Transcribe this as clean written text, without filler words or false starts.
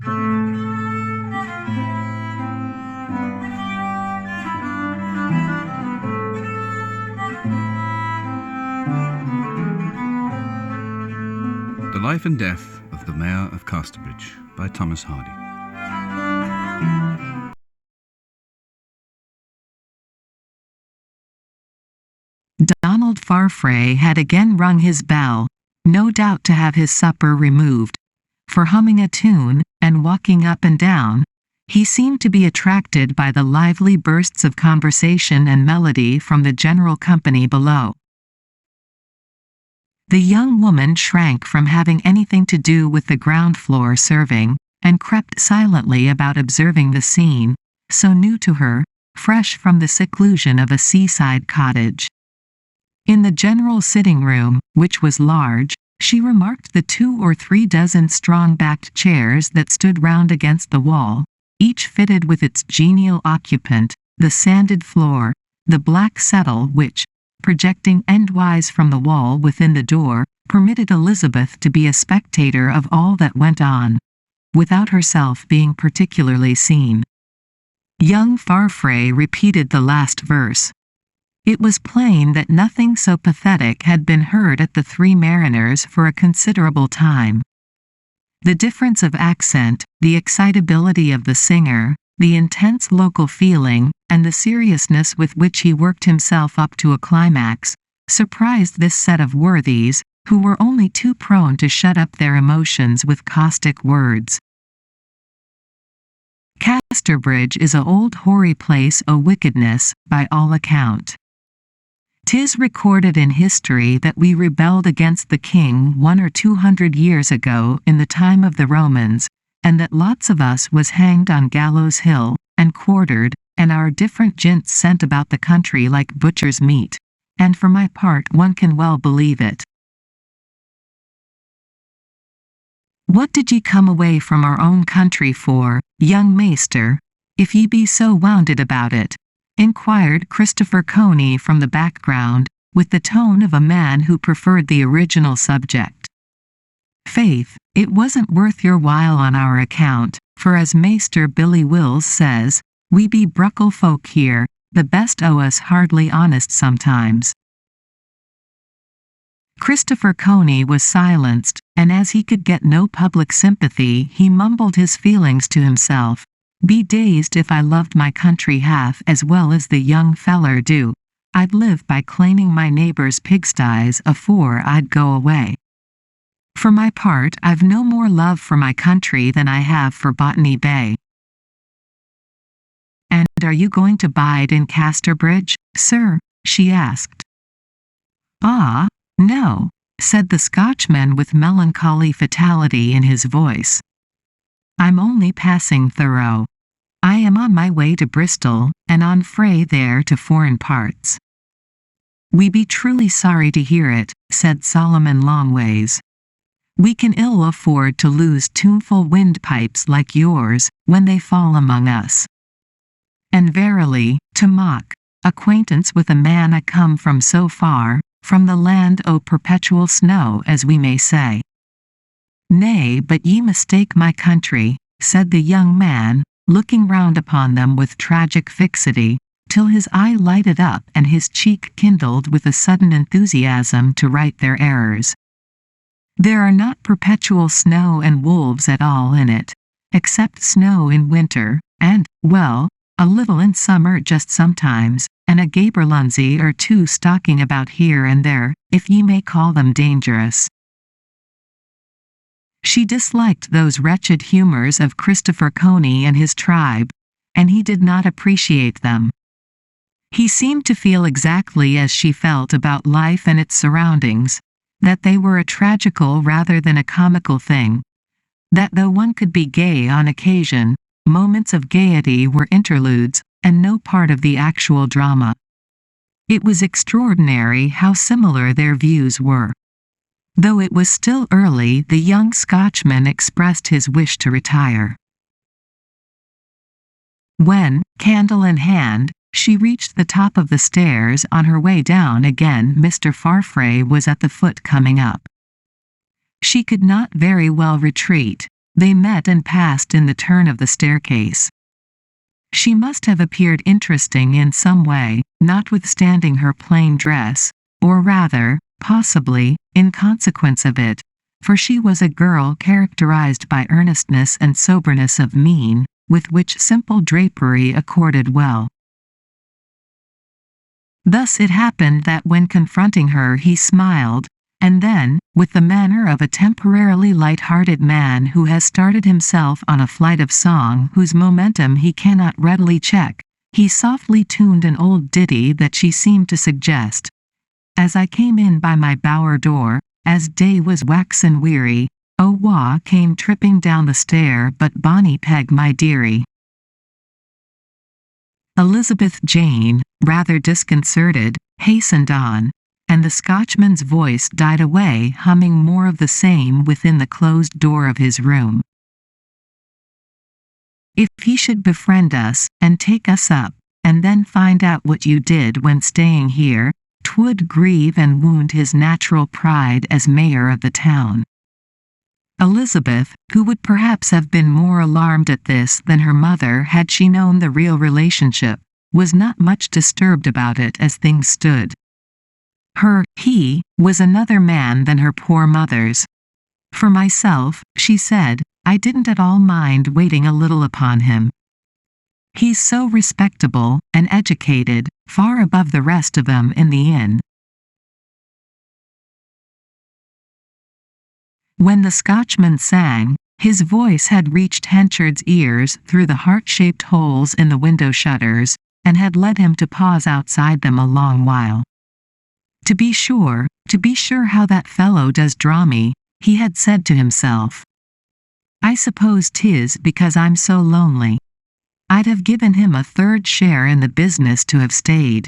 The Life and Death of the Mayor of Casterbridge by Thomas Hardy. Donald Farfrae had again rung his bell, no doubt to have his supper removed, for humming a tune, and walking up and down, he seemed to be attracted by the lively bursts of conversation and melody from the general company below. The young woman shrank from having anything to do with the ground floor serving, and crept silently about observing the scene, so new to her, fresh from the seclusion of a seaside cottage. In the general sitting room, which was large, she remarked the 2 or 3 dozen strong-backed chairs that stood round against the wall, each fitted with its genial occupant, the sanded floor, the black settle which, projecting endwise from the wall within the door, permitted Elizabeth to be a spectator of all that went on, without herself being particularly seen. Young Farfrae repeated the last verse. It was plain that nothing so pathetic had been heard at the Three Mariners for a considerable time. The difference of accent, the excitability of the singer, the intense local feeling, and the seriousness with which he worked himself up to a climax, surprised this set of worthies, who were only too prone to shut up their emotions with caustic words. Casterbridge is a old hoary place o' wickedness, by all account. 'Tis recorded in history that we rebelled against the king 100 or 200 years ago in the time of the Romans, and that lots of us was hanged on Gallows Hill, and quartered, and our different jints sent about the country like butcher's meat, and for my part one can well believe it. What did ye come away from our own country for, young maester, if ye be so wounded about it? Inquired Christopher Coney from the background, with the tone of a man who preferred the original subject. Faith, it wasn't worth your while on our account, for as Maester Billy Wills says, we be bruckle folk here, the best o' us hardly honest sometimes. Christopher Coney was silenced, and as he could get no public sympathy he mumbled his feelings to himself. Be dazed if I loved my country half as well as the young feller do, I'd live by cleaning my neighbor's pigsties afore I'd go away. For my part I've no more love for my country than I have for Botany Bay. And are you going to bide in Casterbridge, sir? She asked. Ah, no, said the Scotchman with melancholy fatality in his voice. I'm only passing through. I am on my way to Bristol, and on frae there to foreign parts. We be truly sorry to hear it, said Solomon Longways. We can ill afford to lose tuneful windpipes like yours, when they fall among us. And verily, to mock acquaintance with a man a come from so far, from the land o' perpetual snow as we may say. Nay, but ye mistake my country, said the young man, looking round upon them with tragic fixity, till his eye lighted up and his cheek kindled with a sudden enthusiasm to right their errors. There are not perpetual snow and wolves at all in it, except snow in winter, and, well, a little in summer just sometimes, and a gaberlunzie or 2 stalking about here and there, if ye may call them dangerous. She disliked those wretched humors of Christopher Coney and his tribe, and he did not appreciate them. He seemed to feel exactly as she felt about life and its surroundings, that they were a tragical rather than a comical thing, that though one could be gay on occasion, moments of gaiety were interludes, and no part of the actual drama. It was extraordinary how similar their views were. Though it was still early, the young Scotchman expressed his wish to retire. When, candle in hand, she reached the top of the stairs on her way down again, Mr. Farfrae was at the foot coming up. She could not very well retreat, They met and passed in the turn of the staircase. She must have appeared interesting in some way, notwithstanding her plain dress, or rather, possibly, in consequence of it, for she was a girl characterized by earnestness and soberness of mien, with which simple drapery accorded well. Thus it happened that when confronting her he smiled, and then, with the manner of a temporarily light-hearted man who has started himself on a flight of song whose momentum he cannot readily check, he softly tuned an old ditty that she seemed to suggest. As I came in by my bower door, as day was waxen weary, O wha came tripping down the stair but Bonnie Peg my dearie. Elizabeth Jane, rather disconcerted, hastened on, and the Scotchman's voice died away humming more of the same within the closed door of his room. If he should befriend us, and take us up, and then find out what you did when staying here, 'twould grieve and wound his natural pride as mayor of the town. Elizabeth, who would perhaps have been more alarmed at this than her mother had she known the real relationship, was not much disturbed about it as things stood. He, was another man than her poor mother's. For myself, she said, I didn't at all mind waiting a little upon him. He's so respectable, and educated, far above the rest of them in the inn. When the Scotchman sang, his voice had reached Henchard's ears through the heart-shaped holes in the window shutters, and had led him to pause outside them a long while. To be sure how that fellow does draw me, he had said to himself. I suppose 'tis because I'm so lonely. I'd have given him a third share in the business to have stayed.